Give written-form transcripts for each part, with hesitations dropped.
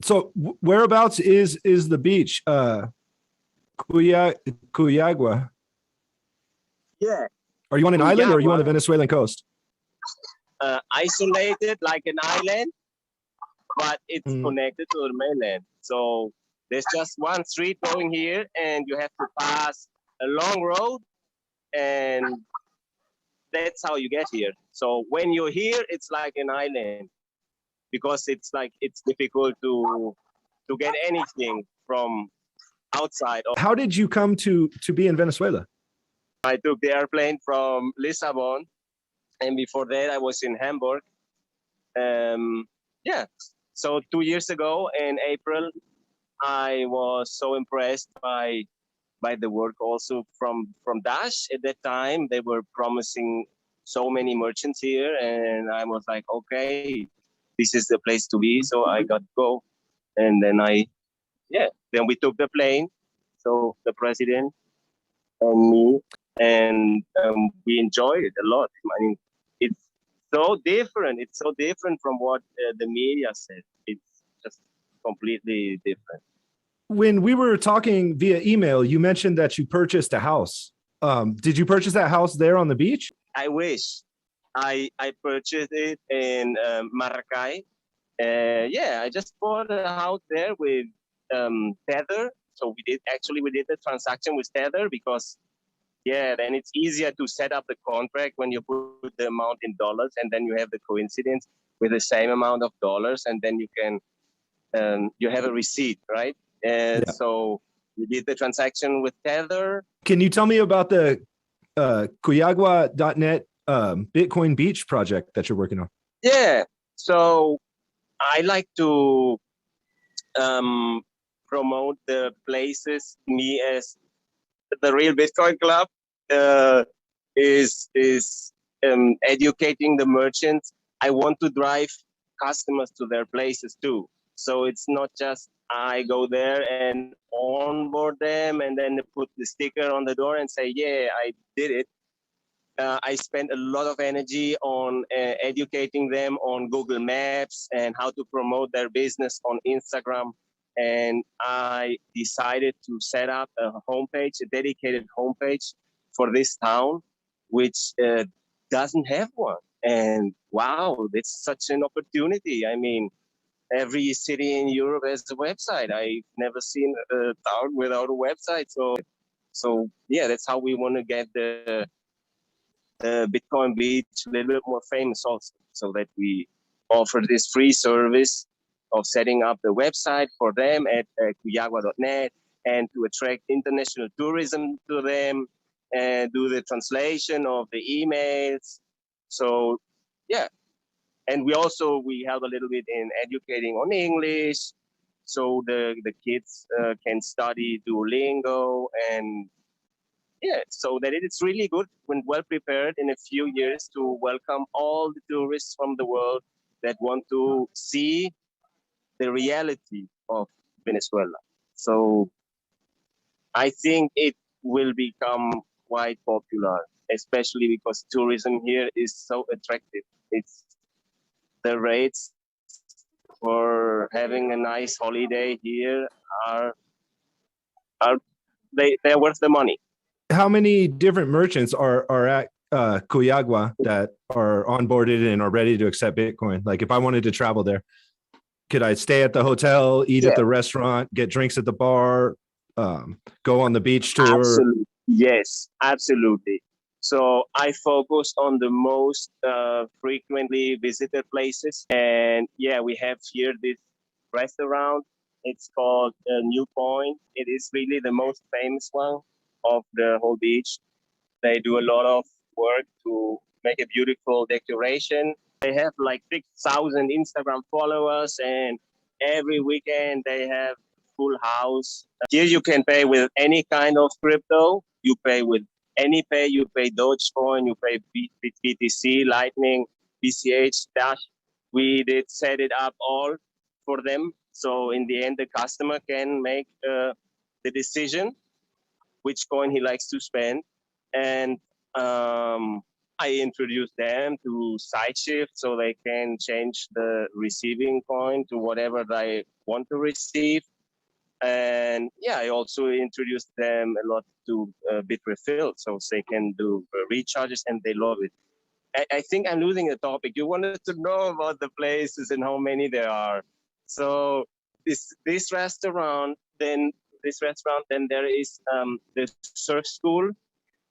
So whereabouts is the beach? Kuyagua. Yeah. Are you on an island or are you on the Venezuelan coast? Isolated like an island, but it's connected to the mainland. So there's just one street going here, and you have to pass a long road, and that's how you get here. So when you're here, it's like an island because it's difficult to get anything from outside. How did you come to be in Venezuela? I took the airplane from Lisbon, and before that I was in Hamburg. Yeah, so 2 years ago in April, I was so impressed by the work also from Dash. At that time, they were promising so many merchants here, and I was like, okay, this is the place to be. So I got to go, and then then we took the plane. So the president and me, and we enjoyed it a lot. I mean, it's so different. It's so different from what the media said. It's just completely different. When we were talking via email, you mentioned that you purchased a house. Did you purchase that house there on the beach? I wish. I purchased it in Maracay. I just bought a house there with Tether. So we did the transaction with Tether because then it's easier to set up the contract when you put the amount in dollars, and then you have the coincidence with the same amount of dollars, and then you can you have a receipt, right? So we did the transaction with Tether. Can you tell me about the Kuyagua.net Bitcoin Beach project that you're working on? Yeah, so I like to promote the places. Me as the real Bitcoin Club is educating the merchants. I want to drive customers to their places too. So it's not just I go there and onboard them and then put the sticker on the door and say, yeah, I did it. I spend a lot of energy on educating them on Google Maps and how to promote their business on Instagram. And I decided to set up a dedicated homepage for this town, which doesn't have one. And wow, it's such an opportunity. I mean, every city in Europe has a website. I've never seen a town without a website. So that's how we want to get the Bitcoin Beach a little bit more famous also, so that we offer this free service of setting up the website for them at Kuyagua.net and to attract international tourism to them and do the translation of the emails. So, and we help a little bit in educating on English, so the kids can study Duolingo and so that it's really good when well prepared in a few years to welcome all the tourists from the world that want to see the reality of Venezuela. So I think it will become quite popular, especially because tourism here is so attractive. It's the rates for having a nice holiday here they're worth the money. How many different merchants are at Kuyagua that are onboarded and are ready to accept Bitcoin? Like if I wanted to travel there, could I stay at the hotel, eat at the restaurant, get drinks at the bar, go on the beach tour? Absolutely. Yes, absolutely. So I focus on the most frequently visited places. And we have here this restaurant. It's called New Point. It is really the most famous one of the whole beach. They do a lot of work to make a beautiful decoration. They have like 6,000 Instagram followers, and every weekend they have full house. Here you can pay with any kind of crypto. You pay with any pay. You pay Dogecoin, you pay BTC, Lightning, BCH, Dash. We did set it up all for them. So in the end, the customer can make the decision which coin he likes to spend. And I introduced them to side shift so they can change the receiving coin to whatever they want to receive. And yeah, I also introduced them a lot to Bitrefill so they can do recharges, and they love it. I think I'm losing the topic. You wanted to know about the places and how many there are. So this restaurant, then there is the surf school,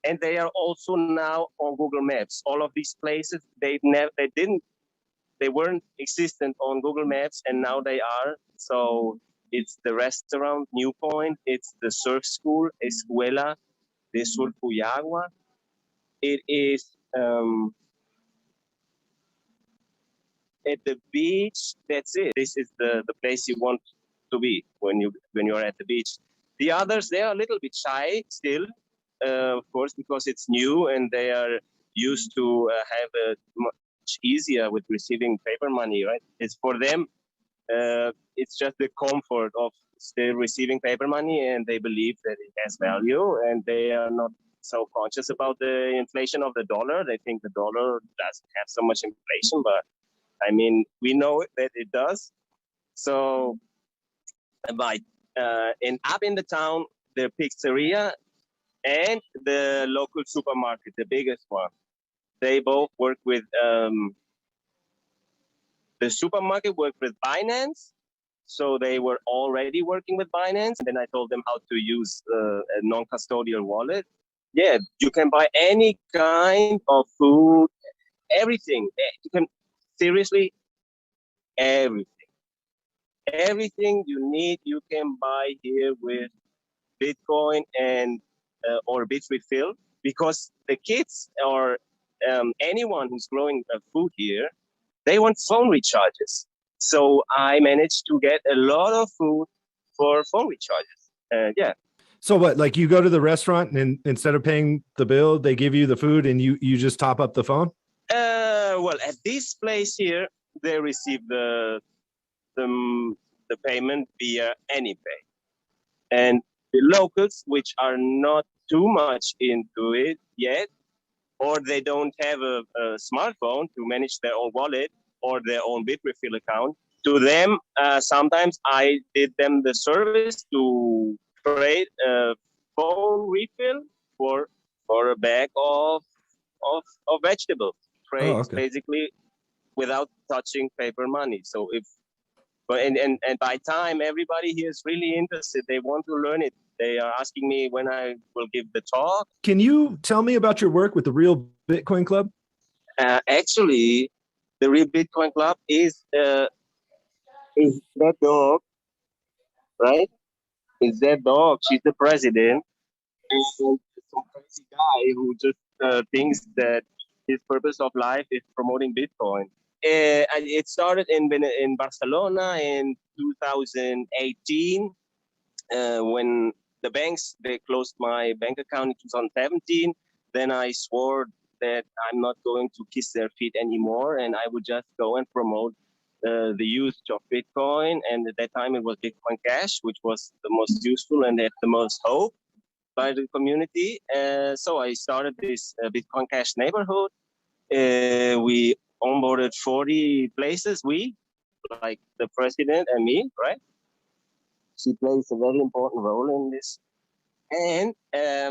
and they are also now on Google Maps. All of these places they weren't existent on Google Maps, and now they are. So it's the restaurant New Point, it's the surf school Escuela de Surf Kuyagua. It is at the beach. That's it. This is the place you want to be when you're at the beach. The others, they are a little bit shy still, of course, because it's new and they are used to have a much easier with receiving paper money, right? It's for them. It's just the comfort of still receiving paper money, and they believe that it has value, and they are not so conscious about the inflation of the dollar. They think the dollar doesn't have so much inflation, but I mean, we know that it does. So, but and up in the town, the pizzeria and the local supermarket, the biggest one, they both work with the supermarket worked with Binance. So they were already working with Binance. And then I told them how to use a non-custodial wallet. Yeah, you can buy any kind of food, everything. You can seriously everything. Everything you need, you can buy here with Bitcoin and or Bitrefill, because the kids or anyone who's growing food here, they want phone recharges. So I managed to get a lot of food for phone recharges. Yeah. So what, like you go to the restaurant and instead of paying the bill, they give you the food and you just top up the phone? Well, at this place here, they receive the payment via AnyPay. And the locals, which are not too much into it yet, or they don't have a smartphone to manage their own wallet or their own Bitrefill account, to them, sometimes I did them the service to trade a phone refill for a bag of vegetables. Trade basically without touching paper money. So if and by time everybody here is really interested, they want to learn it. They are asking me when I will give the talk. Can you tell me about your work with the Real Bitcoin Club? Actually, the Real Bitcoin Club is that dog, right? Is that dog? She's the president, and some crazy guy who just thinks that his purpose of life is promoting Bitcoin. It started in Barcelona in 2018 when the banks, they closed my bank account in 2017. Then I swore that I'm not going to kiss their feet anymore, and I would just go and promote the use of Bitcoin. And at that time it was Bitcoin Cash, which was the most useful and had the most hope by the community. So I started this Bitcoin Cash neighborhood. We onboarded 40 places, like the president and me, right? She plays a very important role in this. And yeah,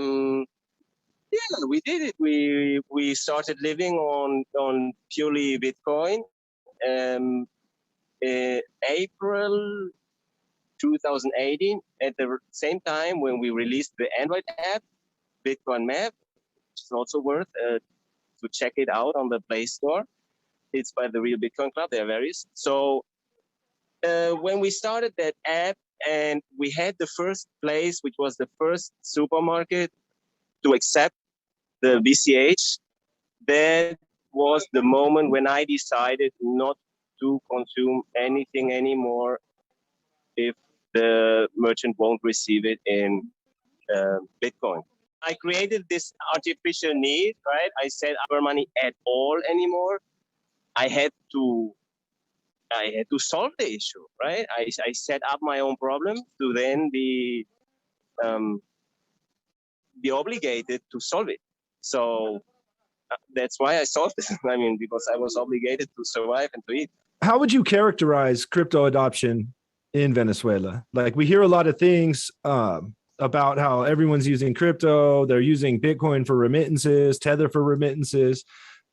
we did it. We started living on purely Bitcoin. April 2018, at the same time when we released the Android app, Bitcoin Map, which is also worth to check it out on the Play Store. It's by the Real Bitcoin Club. There are various. So when we started that app, and we had the first place, which was the first supermarket to accept the BCH, that was the moment when I decided not to consume anything anymore if the merchant won't receive it in Bitcoin. I created this artificial need, right? I said our money at all anymore. I had to solve the issue, right? I set up my own problem to then be obligated to solve it. So that's why I sold it. I mean, because I was obligated to survive and to eat. How would you characterize crypto adoption in Venezuela? Like we hear a lot of things about how everyone's using crypto. They're using Bitcoin for remittances, Tether for remittances.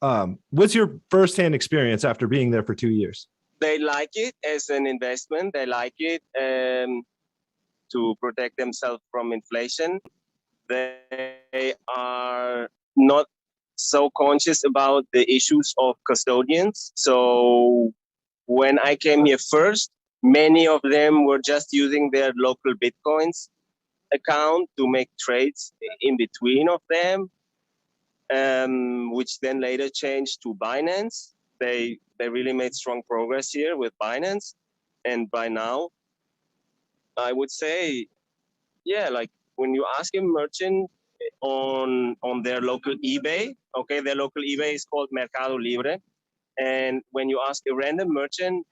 What's your firsthand experience after being there for 2 years? They like it as an investment. They like it to protect themselves from inflation. They are not so conscious about the issues of custodians. So when I came here first, many of them were just using their local Bitcoins account to make trades in between of them, which then later changed to Binance. They really made strong progress here with Binance. And by now, I would say, yeah, like when you ask a merchant on their local eBay, okay, their local eBay is called Mercado Libre. And when you ask a random merchant,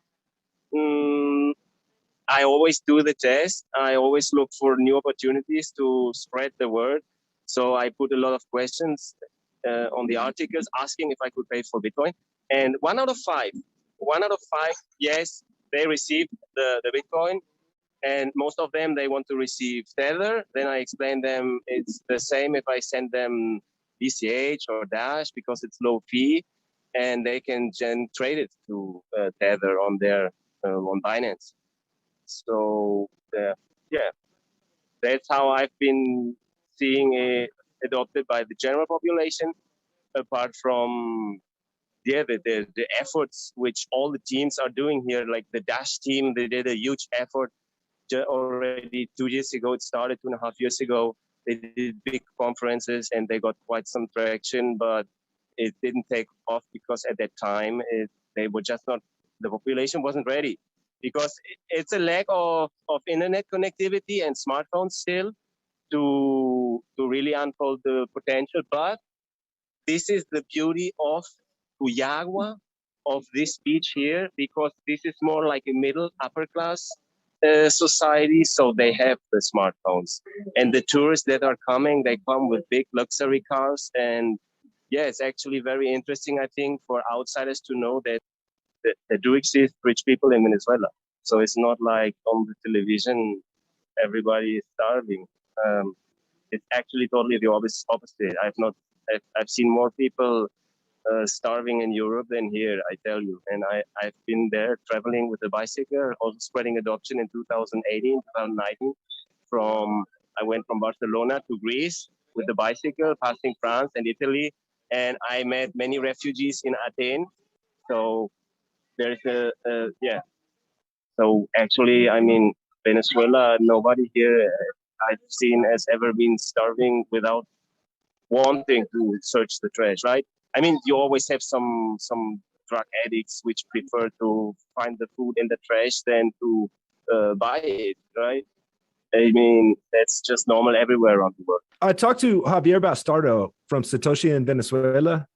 I always do the test. I always look for new opportunities to spread the word. So I put a lot of questions on the articles asking if I could pay for Bitcoin. And one out of five, yes, they received the Bitcoin. And most of them, they want to receive Tether. Then I explain them it's the same if I send them BCH or Dash because it's low fee. And they can trade it to Tether on their on Binance. So yeah, that's how I've been seeing it adopted by the general population. Apart from the efforts which all the teams are doing here, like the Dash team, they did a huge effort already 2 years ago. It started 2.5 years ago. They did big conferences and they got quite some traction, but it didn't take off because at that time they were just not, the population wasn't ready because it's a lack of internet connectivity and smartphones still to really unfold the potential. But this is the beauty of Kuyagua, of this beach here, because this is more like a middle upper class society. So they have the smartphones, and the tourists that are coming, they come with big luxury cars. And yeah, it's actually very interesting, I think, for outsiders to know that there do exist rich people in Venezuela. So it's not like on the television, everybody is starving. It's actually totally the opposite. I've seen more people starving in Europe than here, I tell you. And I've been there traveling with a bicycle, also spreading adoption in 2018, 2019. I went from Barcelona to Greece with the bicycle, passing France and Italy. And I met many refugees in Athens. So there's yeah. So actually, I mean, Venezuela, nobody here I've seen has ever been starving without wanting to search the trash, right? I mean, you always have some drug addicts which prefer to find the food in the trash than to buy it, right? I mean, that's just normal everywhere around the world. I talked to Javier Bastardo from Satoshi in Venezuela,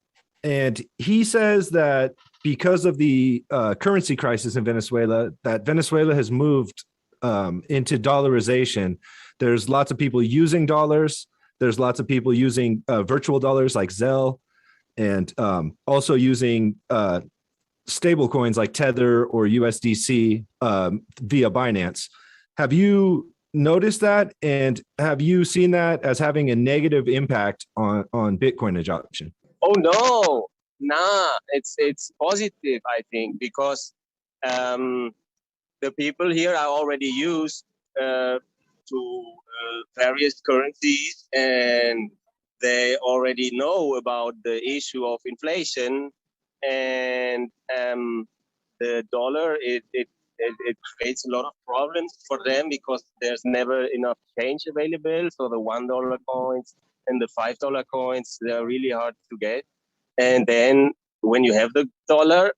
and he says that because of the currency crisis in Venezuela, that Venezuela has moved into dollarization. There's lots of people using dollars. There's lots of people using virtual dollars like Zelle, and also using stable coins like Tether or USDC via Binance. Have you noticed that? And have you seen that as having a negative impact on Bitcoin adoption? Oh no, nah, it's positive, I think, because the people here are already used to various currencies, and they already know about the issue of inflation, and the dollar it creates a lot of problems for them because there's never enough change available. So the $1 coins and the $5 coins, they're really hard to get. And then when you have the dollar,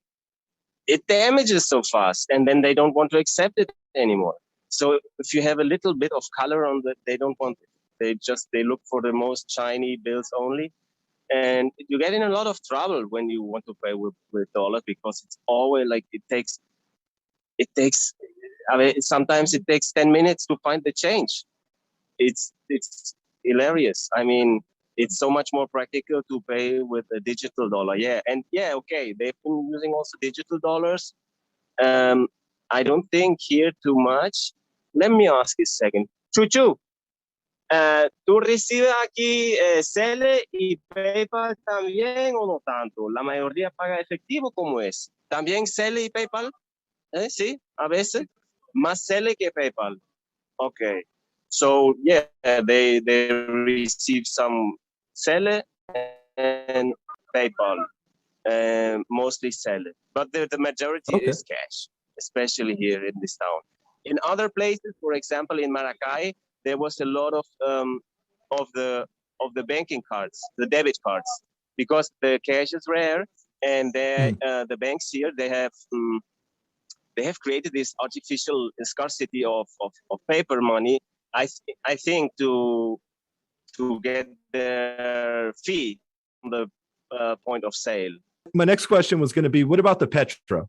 it damages so fast, and then they don't want to accept it anymore. So if you have a little bit of color on that, they don't want it. They look for the most shiny bills only. And you get in a lot of trouble when you want to pay with dollars because it's always like it takes, I mean, sometimes it takes 10 minutes to find the change. It's hilarious. I mean, it's so much more practical to pay with a digital dollar. Yeah, and yeah, okay, they've been using also digital dollars. I don't think here too much. Let me ask you a second. Chuchu, ¿tú recibes aquí Cele y PayPal también o no tanto? ¿La mayoría paga efectivo? ¿Cómo es? ¿También Cele y PayPal? Sí, a veces. Más Cele que PayPal. Okay. So, yeah, they receive some Cele and PayPal, mostly Cele. But the majority Okay. is cash, especially here in this town. In other places, for example, in Maracay, there was a lot of the banking cards, the debit cards, because the cash is rare, and the banks here they have created this artificial scarcity of paper money. I think to get their fee on the point of sale. My next question was going to be, what about the Petro?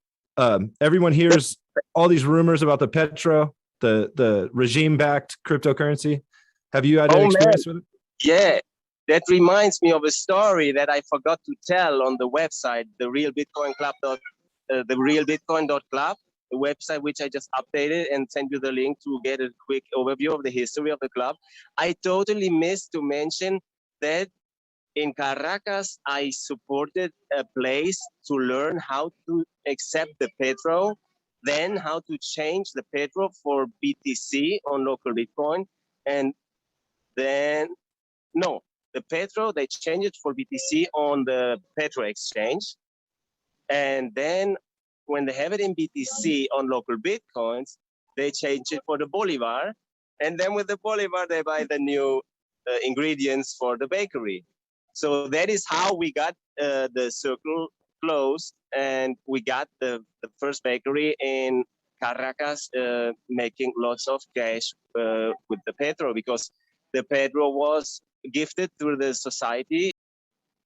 Everyone hears all these rumors about the Petro, the regime-backed cryptocurrency. Have you had any experience with it? Yeah, that reminds me of a story that I forgot to tell on the website, the realbitcoin.club, the website which I just updated and sent you the link to get a quick overview of the history of the club. I totally missed to mention that in Caracas, I supported a place to learn how to accept the Petro, then how to change the Petro for BTC on local Bitcoin, and then, no, the Petro, they changed it for BTC on the Petro exchange. And then when they have it in BTC on local Bitcoins, they change it for the Bolivar. And then with the Bolivar, they buy the new ingredients for the bakery. So that is how we got the circle closed, and we got the first bakery in Caracas making lots of cash with the Petro, because the Petro was gifted through the society.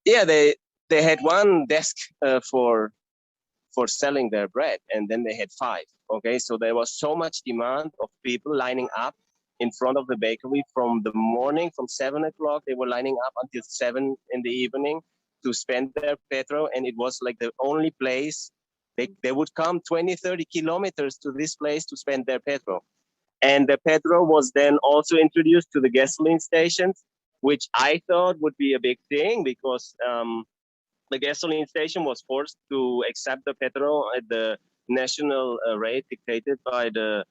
Yeah, they had one desk for selling their bread, and then they had 5. Okay, so there was so much demand of people lining up in front of the bakery from the morning, from 7 o'clock. They were lining up until 7 in the evening to spend their Petro, and it was like the only place they would come 20, 30 kilometers to this place to spend their Petro. And the Petro was then also introduced to the gasoline stations, which I thought would be a big thing, because the gasoline station was forced to accept the Petro at the national rate dictated by the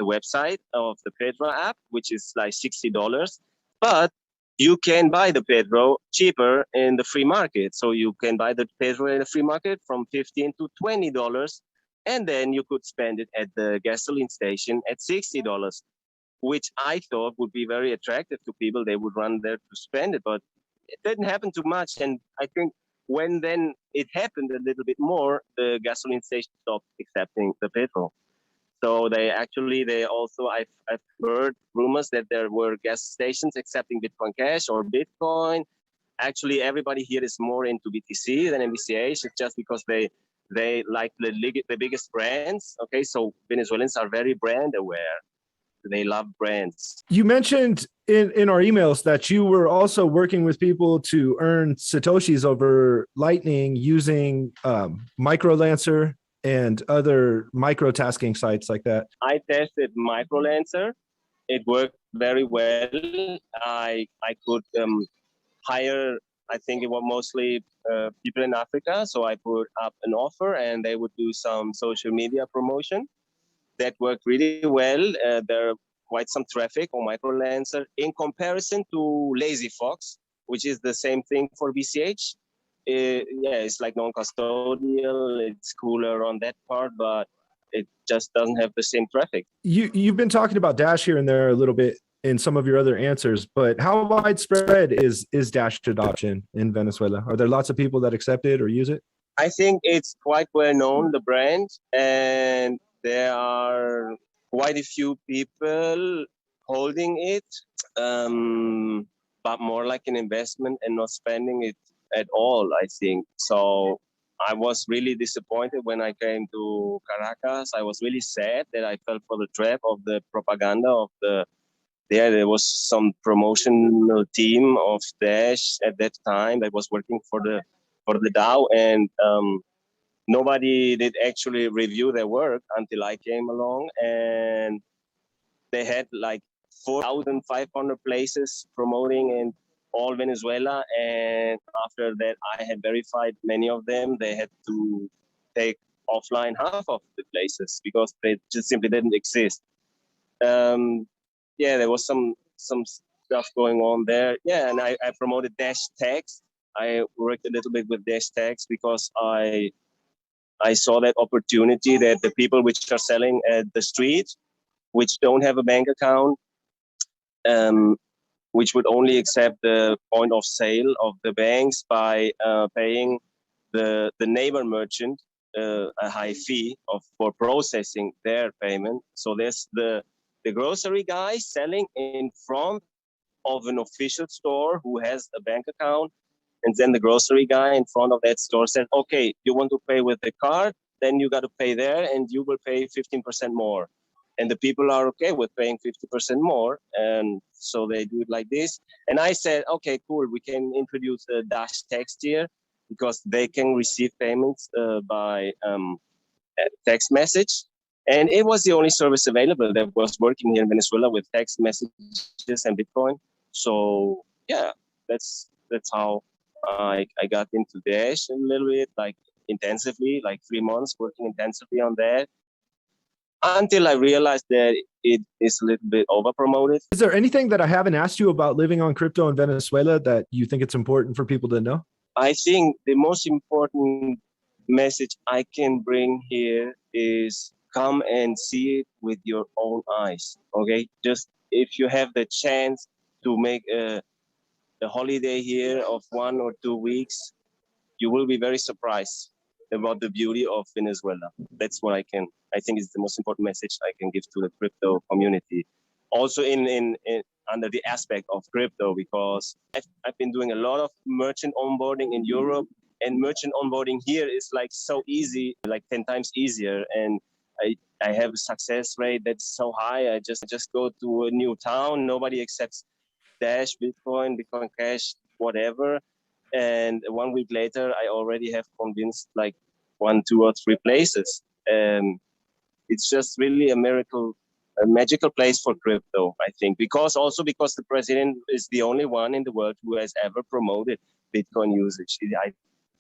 website of the Petro app, which is like $60. But you can buy the Petro cheaper in the free market. So you can buy the Petro in the free market from $15 to $20, and then you could spend it at the gasoline station at $60, which I thought would be very attractive to people. They would run there to spend it, but it didn't happen too much. And I think when then it happened a little bit more, the gasoline station stopped accepting the Petro. So they also, I've heard rumors that there were gas stations accepting Bitcoin Cash or Bitcoin. Actually, everybody here is more into BTC than MBCH. It's just because they like the biggest brands. Okay, so Venezuelans are very brand aware. They love brands. You mentioned in our emails that you were also working with people to earn Satoshis over Lightning using Microlancer and other micro-tasking sites like that. I tested Microlancer. It worked very well. I could hire, I think it was mostly people in Africa. So I put up an offer and they would do some social media promotion. That worked really well. There are quite some traffic on Microlancer in comparison to Lazy Fox, which is the same thing for BCH. It's like non-custodial. It's cooler on that part, but it just doesn't have the same traffic. You've been talking about Dash here and there a little bit in some of your other answers, but how widespread is Dash adoption in Venezuela? Are there lots of people that accept it or use it? I think it's quite well known, the brand, and there are quite a few people holding it, but more like an investment and not spending it at all, I think. So I was really disappointed when I came to Caracas. I was really sad that I fell for the trap of the propaganda of the there was some promotional team of Dash at that time that was working for the DAO, and nobody did actually review their work until I came along, and they had like 4,500 places promoting in all Venezuela. And after that, I had verified many of them. They had to take offline half of the places because they just simply didn't exist. Yeah, there was some stuff going on there. Yeah, and I promoted Dash Tags. I worked a little bit with Dash Tags because I saw that opportunity that the people which are selling at the street, which don't have a bank account, um, which would only accept the point of sale of the banks by paying the neighbor merchant a high fee for processing their payment. So there's the grocery guy selling in front of an official store who has a bank account, and then the grocery guy in front of that store says, okay, you want to pay with the card, then you got to pay there and you will pay 15% more. And the people are okay with paying 50% more. And so they do it like this. And I said, okay, cool, we can introduce a Dash text here because they can receive payments by text message. And it was the only service available that was working here in Venezuela with text messages and Bitcoin. So yeah, that's how I got into Dash a little bit, like intensively, like 3 months working intensively on that until I realized that it is a little bit over promoted. Is there anything that I haven't asked you about living on crypto in Venezuela that you think it's important for people to know? I think the most important message I can bring here is come and see it with your own eyes. Okay, just if you have the chance to make a holiday here of 1 or 2 weeks, you will be very surprised about the beauty of Venezuela. That's what I think is the most important message I can give to the crypto community. Also in under the aspect of crypto, because I've been doing a lot of merchant onboarding in Europe, and merchant onboarding here is like so easy, like 10 times easier. And I have a success rate that's so high. I just go to a new town, nobody accepts Dash, Bitcoin, Bitcoin Cash, whatever. And 1 week later, I already have convinced like 1, 2, or 3 places. It's just really a miracle, a magical place for crypto, I think, because the president is the only one in the world who has ever promoted Bitcoin usage.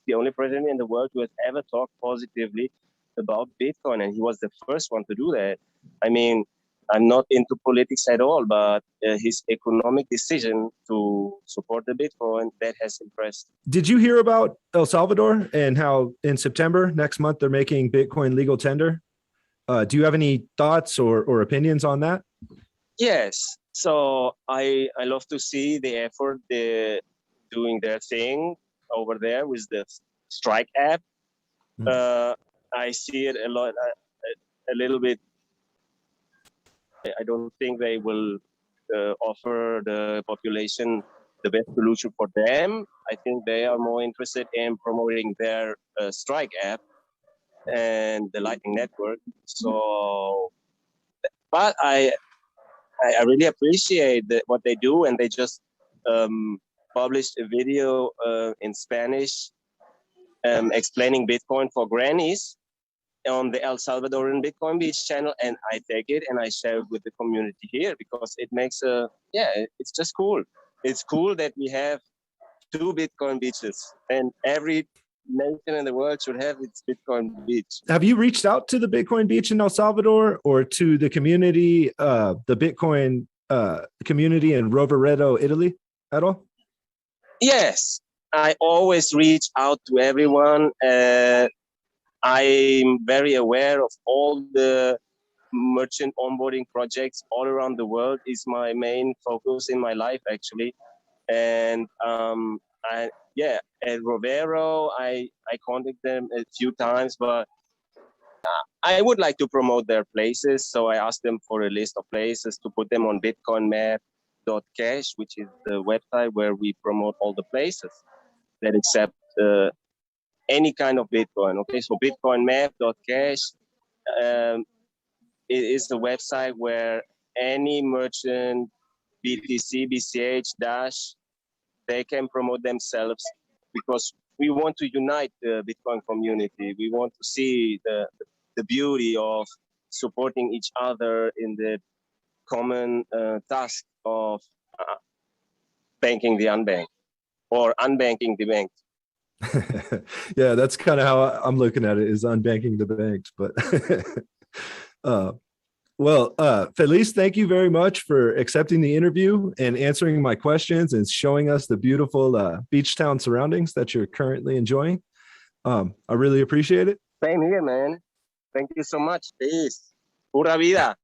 The only president in the world who has ever talked positively about Bitcoin, and he was the first one to do that. I mean, I'm not into politics at all, but his economic decision to support the Bitcoin, that has impressed. Did you hear about El Salvador and how in September next month they're making Bitcoin legal tender? Do you have any thoughts or opinions on that? Yes. So I love to see the effort they're doing their thing over there with the Strike app. I see it a little bit. I don't think they will offer the population the best solution for them. I think they are more interested in promoting their Strike app and the Lightning Network. So, but I really appreciate what they do, and they just published a video in Spanish explaining Bitcoin for grannies on the El Salvadoran Bitcoin Beach channel, and I take it and I share it with the community here because it makes it's just cool. It's cool that we have 2 Bitcoin beaches, and every nation in the world should have its Bitcoin beach. Have you reached out to the Bitcoin beach in El Salvador or to the community, the Bitcoin community in Rovereto, Italy at all? Yes, I always reach out to everyone. I'm very aware of all the merchant onboarding projects all around the world. Is my main focus in my life, actually. And at Rovero, I contacted them a few times, but I would like to promote their places. So I asked them for a list of places to put them on bitcoinmap.cash, which is the website where we promote all the places that accept any kind of Bitcoin. Okay, so bitcoinmap.cash it is the website where any merchant BTC, BCH, Dash, they can promote themselves because we want to unite the Bitcoin community. We want to see the beauty of supporting each other in the common task of banking the unbanked or unbanking the banked. Yeah, that's kind of how I'm looking at it, is unbanking the banks. But Feliz, thank you very much for accepting the interview and answering my questions and showing us the beautiful beach town surroundings that you're currently enjoying. I really appreciate it. Same here, man. Thank you so much. Peace. Pura vida.